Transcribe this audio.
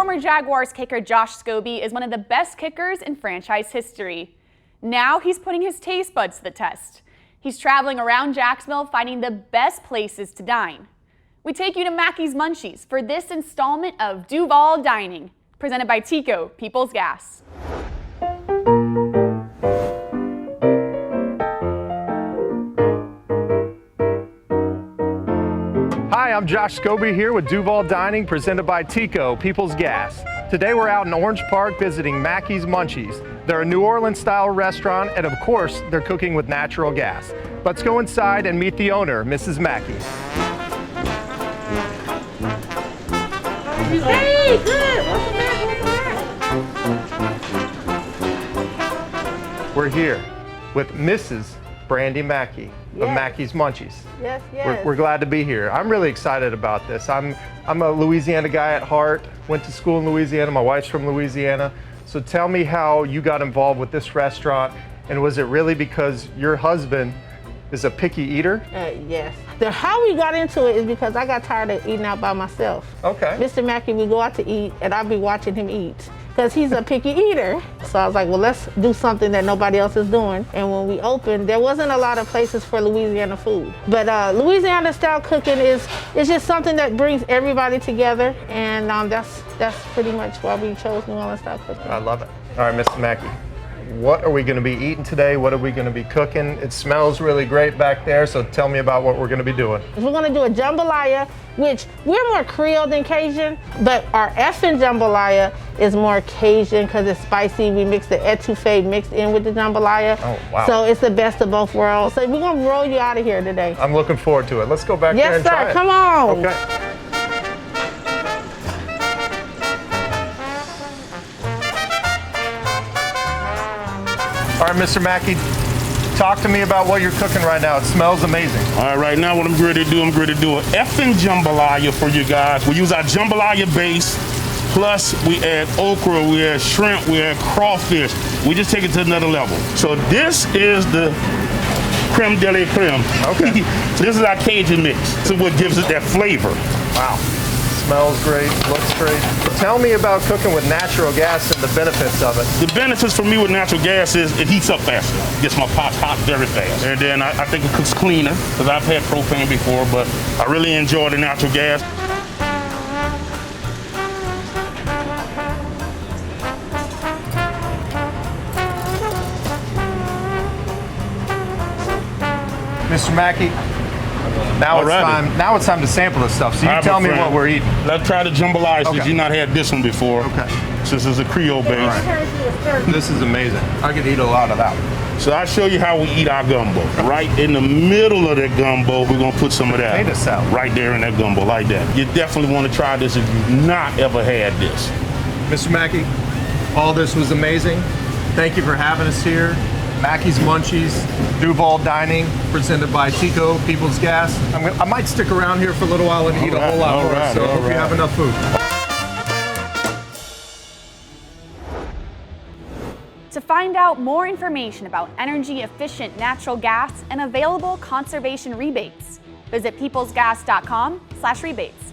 Former Jaguars kicker Josh Scobee is one of the best kickers in franchise history. Now he's putting his taste buds to the test. He's traveling around Jacksonville finding the best places to dine. We take you to Mackey's Munchies for this installment of Duval Dining, presented by Tico, People's Gas. Hi, I'm Josh Scobee here with Duval Dining, presented by Tico, People's Gas. Today we're out in Orange Park visiting Mackey's Munchies. They're a New Orleans-style restaurant, and of course, they're cooking with natural gas. Let's go inside and meet the owner, Mrs. Mackey. Hey, good. Welcome back. We're here with Mrs. Brandy Mackey of Mackey's Munchies. Yes, yes. We're glad to be here. I'm really excited about this. I'm a Louisiana guy at heart, went to school in Louisiana, my wife's from Louisiana. So tell me how you got involved with this restaurant, and was it really because your husband is a picky eater? Yes. How we got into it is because I got tired of eating out by myself. Okay. Mr. Mackey, we go out to eat, and I'll be watching him eat because he's a picky eater. So I was like, well, let's do something that nobody else is doing. And when we opened, there wasn't a lot of places for Louisiana food. But Louisiana style cooking is just something that brings everybody together, and that's pretty much why we chose New Orleans style cooking. I love it. All right, Mr. Mackey. What are we going to be eating today? What are we going to be cooking? It smells really great back there, so tell me about what we're going to be doing. We're going to do a jambalaya, which we're more Creole than Cajun, but our effing jambalaya is more Cajun because it's spicy. We mix the etouffee mixed in with the jambalaya. Oh, wow. So it's the best of both worlds. So we're going to roll you out of here today. I'm looking forward to it. Let's go back there and try it. Yes, sir. Come on. Okay. All right, Mr. Mackey, talk to me about what you're cooking right now. It smells amazing. All right, now what I'm ready to do, an effing jambalaya for you guys. We use our jambalaya base, plus we add okra, we add shrimp, we add crawfish. We just take it to another level. So this is the creme de la creme. Okay. So this is our Cajun mix. This is what gives it that flavor. Wow. Smells great, looks great. Tell me about cooking with natural gas and the benefits of it. The benefits for me with natural gas is it heats up faster. Gets my pot hot very fast. And then I think it cooks cleaner, because I've had propane before, but I really enjoy the natural gas. Mr. Mackey, now it's time to sample this stuff. So you tell me what we're eating. Let's try the jambalaya since Okay. you've not had this one before. Okay. Since it's a Creole base. All right. This is amazing. I could eat a lot of that. So I'll show you how we eat our gumbo. Right in the middle of that gumbo, we're gonna put some of that. Potato salad. Right there in that gumbo, like that. You definitely want to try this if you've not ever had this. Mr. Mackey, all this was amazing. Thank you for having us here. Mackey's Munchies, Duval Dining, presented by Tico, People's Gas. I might stick around here for a little while and eat a whole lot more, so I hope you have enough food. To find out more information about energy-efficient natural gas and available conservation rebates, visit peoplesgas.com/rebates.